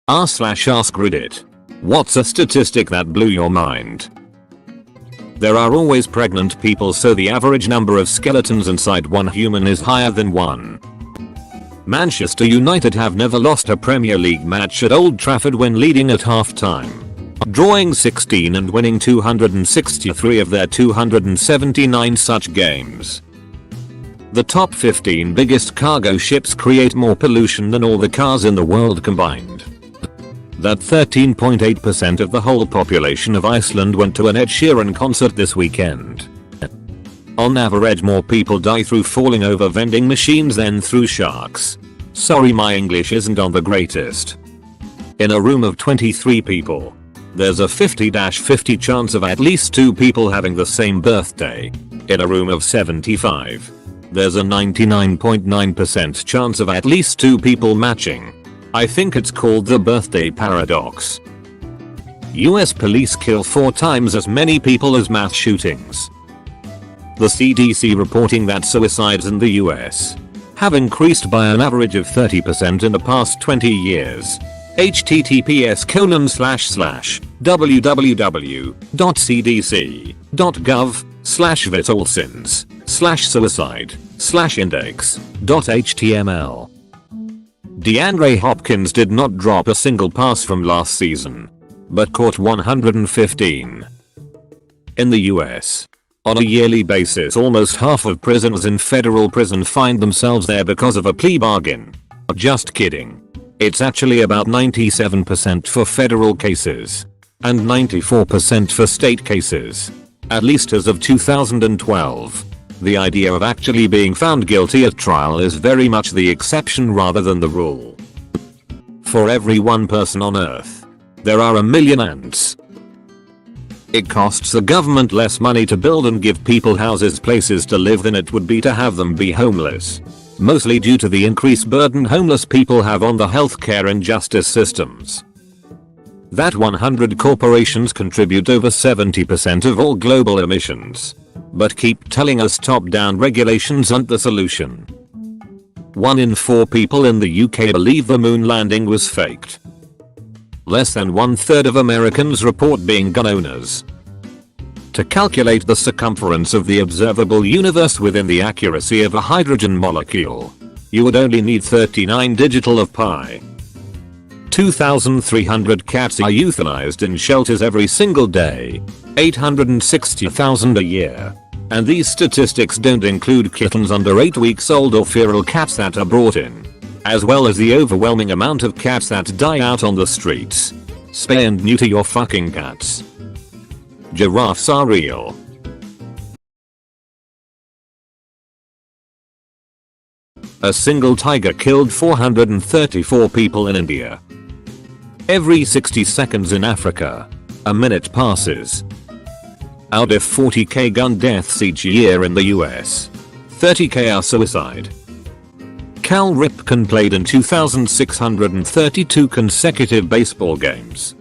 r/AskReddit. What's a statistic that blew your mind? There are always pregnant people, so the average number of skeletons inside one human is higher than one. Manchester United have never lost a Premier League match at Old Trafford when leading at half-time, drawing 16 and winning 263 of their 279 such games. The top 15 biggest cargo ships create more pollution than all the cars in the world combined. That 13.8% of the whole population of Iceland went to an Ed Sheeran concert this weekend. On average, more people die through falling over vending machines than through sharks. Sorry, my English isn't on the greatest. In a room of 23 people, there's a 50-50 chance of at least 2 people having the same birthday. In a room of 75, there's a 99.9% chance of at least 2 people matching. I think it's called the birthday paradox. US police kill 4 times as many people as mass shootings. The CDC reporting that suicides in the US have increased by an average of 30% in the past 20 years. https://www.cdc.gov/vitalsins/suicide/index.html. DeAndre Hopkins did not drop a single pass from last season, but caught 115. In the US, on a yearly basis, almost half of prisoners in federal prison find themselves there because of a plea bargain. Just kidding. It's actually about 97% for federal cases and 94% for state cases, at least as of 2012. The idea of actually being found guilty at trial is very much the exception rather than the rule. For every 1 person on Earth, there are 1 million ants. It costs the government less money to build and give people houses, places to live than it would be to have them be homeless. Mostly due to the increased burden homeless people have on the healthcare and justice systems. That 100 corporations contribute over 70% of all global emissions, but keep telling us top-down regulations aren't the solution. 1 in 4 people in the UK believe the moon landing was faked. Less than 1/3 of Americans report being gun owners. To calculate the circumference of the observable universe within the accuracy of a hydrogen molecule, you would only need 39 digital of pi. 2,300 cats are euthanized in shelters every single day, 860,000 a year. And these statistics don't include kittens under 8 weeks old or feral cats that are brought in, as well as the overwhelming amount of cats that die out on the streets. Spay and neuter your fucking cats. Giraffes are real. A single tiger killed 434 people in India. Every 60 seconds in Africa, a minute passes. Out of 40k gun deaths each year in the US, 30k are suicide. Cal Ripken played in 2,632 consecutive baseball games.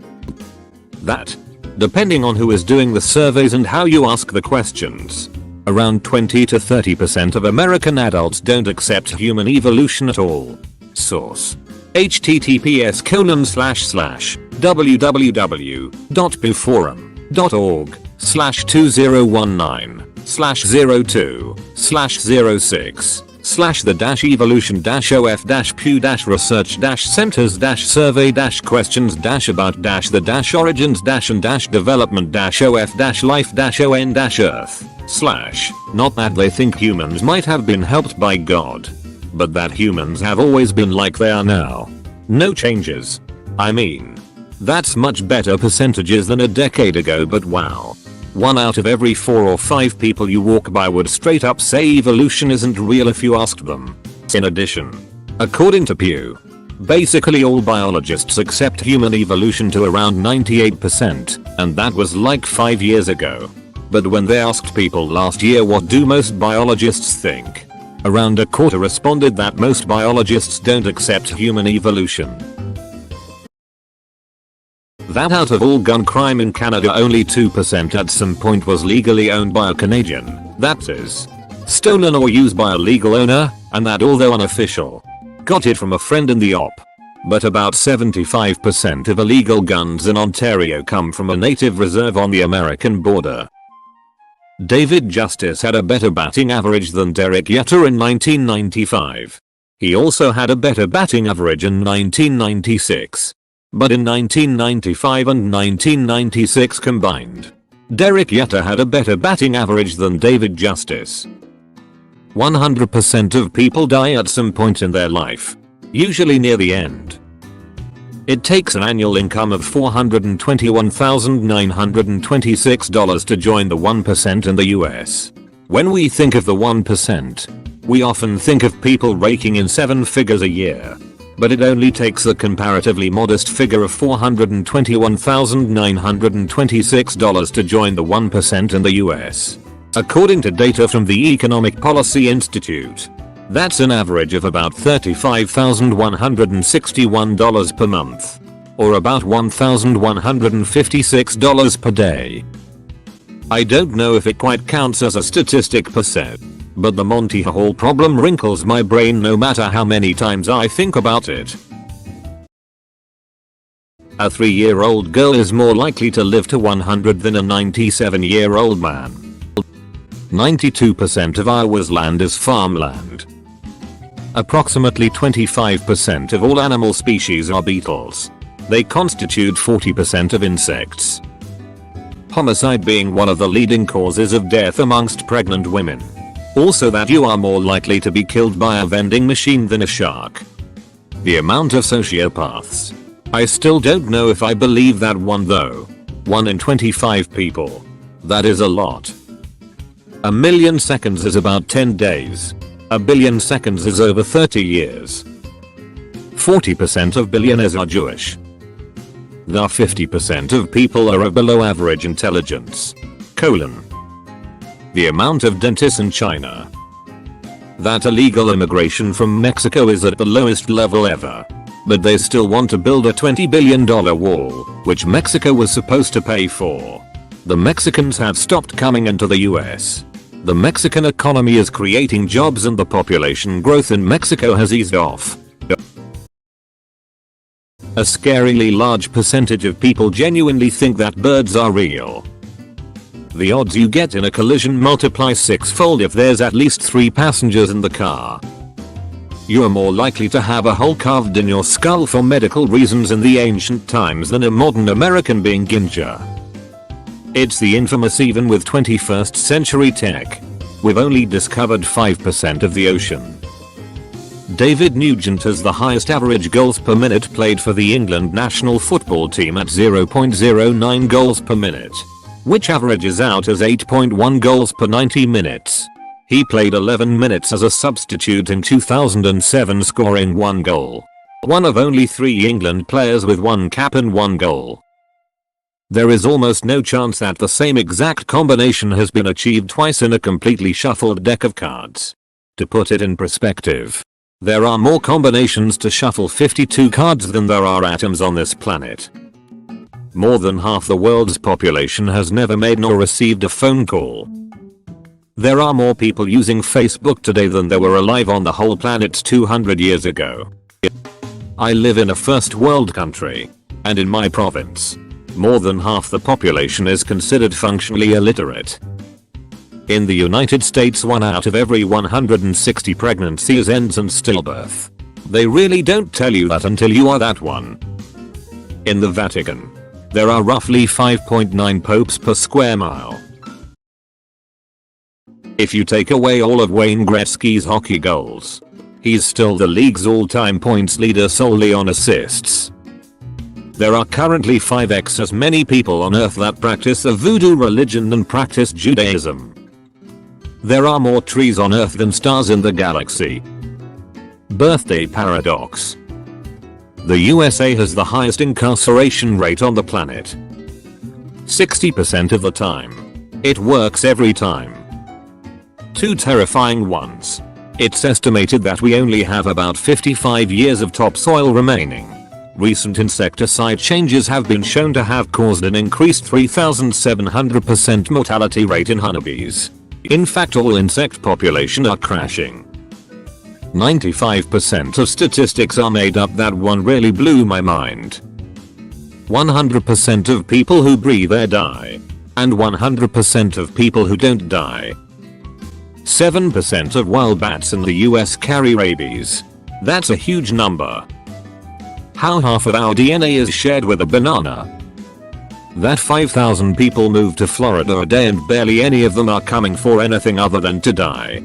That, depending on who is doing the surveys and how you ask the questions, around 20 to 30% of American adults don't accept human evolution at all. Source: https://www.pew4um.org/020/006/the-evolution-of-dash-survey-questions-about-the-origins-and-development-of-and-survey-question-about-the not that they think humans might have been helped by God, but that humans have always been like they are now. No changes. I mean, that's much better percentages than a decade ago, but wow. 1 out of every 4 or 5 people you walk by would straight up say evolution isn't real if you asked them. In addition, according to Pew, basically all biologists accept human evolution to around 98%, and that was like 5 years ago. But when they asked people last year what do most biologists think, around a quarter responded that most biologists don't accept human evolution. That out of all gun crime in Canada, only 2% at some point was legally owned by a Canadian, that is, stolen or used by a legal owner, and that, although unofficial, got it from a friend in the op. but about 75% of illegal guns in Ontario come from a native reserve on the American border. David Justice had a better batting average than Derek Jeter in 1995. He also had a better batting average in 1996. But in 1995 and 1996 combined, Derek Jeter had a better batting average than David Justice. 100% of people die at some point in their life, usually near the end. It takes an annual income of $421,926 to join the 1% in the US. When we think of the 1%, we often think of people raking in 7 figures a year. But it only takes the comparatively modest figure of $421,926 to join the 1% in the US. According to data from the Economic Policy Institute, that's an average of about $35,161 per month, or about $1,156 per day. I don't know if it quite counts as a statistic per se, but the Monty Hall problem wrinkles my brain no matter how many times I think about it. A 3-year-old girl is more likely to live to 100 than a 97-year-old man. 92% of Iowa's land is farmland. Approximately 25% of all animal species are beetles. They constitute 40% of insects. Homicide being one of the leading causes of death amongst pregnant women. Also that you are more likely to be killed by a vending machine than a shark. The amount of sociopaths. I still don't know if I believe that one though. 1 in 25 people. That is a lot. A million seconds is about 10 days. A billion seconds is over 30 years. 40% of billionaires are Jewish. The 50% of people are of below average intelligence. The amount of dentists in China. That illegal immigration from Mexico is at the lowest level ever. But they still want to build a $20 billion wall, which Mexico was supposed to pay for. The Mexicans have stopped coming into the US. The Mexican economy is creating jobs and the population growth in Mexico has eased off. A scarily large percentage of people genuinely think that birds are real. The odds you get in a collision multiply 6-fold if there's at least 3 passengers in the car. You are more likely to have a hole carved in your skull for medical reasons in the ancient times than a modern American being ginger. It's the infamous even with 21st century tech. We've only discovered 5% of the ocean. David Nugent has the highest average goals per minute played for the England national football team at 0.09 goals per minute, which averages out as 8.1 goals per 90 minutes. He played 11 minutes as a substitute in 2007 scoring 1 goal. One of only 3 England players with 1 cap and 1 goal. There is almost no chance that the same exact combination has been achieved twice in a completely shuffled deck of cards. To put it in perspective, there are more combinations to shuffle 52 cards than there are atoms on this planet. More than half the world's population has never made nor received a phone call. There are more people using Facebook today than there were alive on the whole planet 200 years ago. I live in a first world country, and in my province, more than half the population is considered functionally illiterate. In the United States 1 out of every 160 pregnancies ends in stillbirth. They really don't tell you that until you are that one. In the Vatican, there are roughly 5.9 popes per square mile. If you take away all of Wayne Gretzky's hockey goals, he's still the league's all-time points leader solely on assists. There are currently 5x as many people on earth that practice a voodoo religion and practice Judaism. There are more trees on earth than stars in the galaxy. Birthday paradox. The USA has the highest incarceration rate on the planet. 60% of the time. It works every time. 2 terrifying ones. It's estimated that we only have about 55 years of topsoil remaining. Recent insecticide changes have been shown to have caused an increased 3,700% mortality rate in honeybees. In fact, all insect population are crashing. 95% of statistics are made up. That one really blew my mind. 100% of people who breathe air die. And 100% of people who don't die. 7% of wild bats in the US carry rabies. That's a huge number. How half of our DNA is shared with a banana. That 5,000 people move to Florida a day and barely any of them are coming for anything other than to die.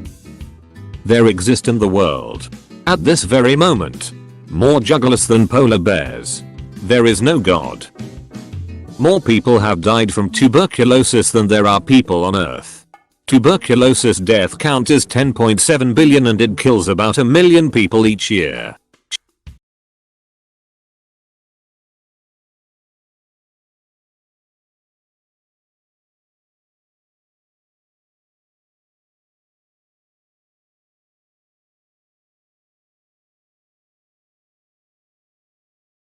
There exist in the world, at this very moment, more jugglers than polar bears. There is no God. More people have died from tuberculosis than there are people on Earth. Tuberculosis death count is 10.7 billion and it kills about 1 million people each year.